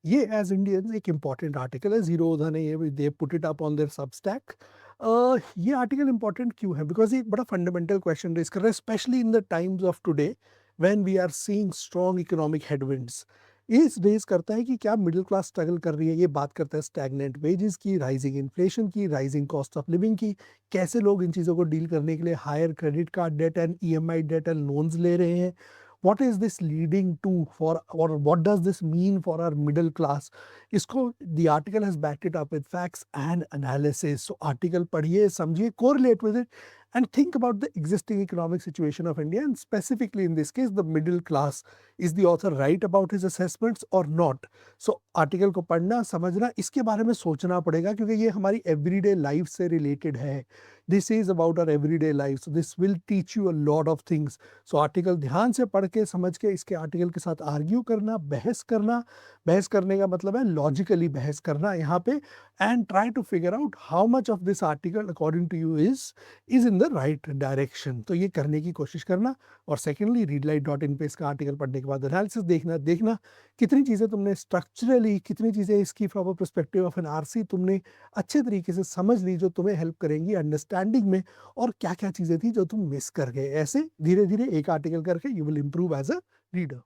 ये as Indians एक important article है। ज़ीरो ओधा ने ये they put it up on their Substack. ये आर्टिकल इम्पॉर्टेंट क्यों है? बिकॉज़ ये एक बड़ा फंडामेंटल क्वेश्चन रेज़ कर रहा है, specially in the times of today when we are seeing strong economic headwinds. ये इस रेज़ करता है कि क्या मिडल क्लास स्ट्रगल कर रही है? ये बात करता है स्टैग्नेंट वेजेस की, राइजिंग इन्फ्लेशन की, राइजिंग कॉस्ट ऑफ लिविंग की। कैसे लोग इन चीज़ों को डील करने के लिए higher credit card debt and EMI debt and loans ले रहे हैं। what is this leading to for, or what does this mean for our middle class? इसको the article has backed it up with facts and analysis. So article पढ़िए, समझिए, correlate with it and think about the existing economic situation of India, and specifically in this case the middle class. Is the author right about his assessments or not? So article को पढ़ना, समझना, इसके बारे में सोचना पड़ेगा क्योंकि ये हमारी everyday life से related है. This is about our everyday life, so this will teach you a lot of things. So article ध्यान से पढ़ के समझ के इसके आर्टिकल के साथ आर्ग्यू करना, बहस करने का मतलब है लॉजिकली बहस करना यहाँ पे, and try to figure out how much of this article according to you is in the right direction. तो ये करने की कोशिश करना। और सेकेंडली रीडलाइट.इन पे इसका आर्टिकल पढ़ने के बाद एनालिसिस देखना कितनी चीज़ें तुमने स्ट्रक्चरली, कितनी चीज़ें इसकी from a perspective of an RC तुमने अच्छे तरीके से समझ ली, जो तुम्हें हेल्प करेंगी अंडरस्टैंडिंग में, और क्या-क्या चीज़ें थी जो तुम मिस कर गए। ऐसे धीरे-धीरे एक आर्टिकल करके you will improve as a reader.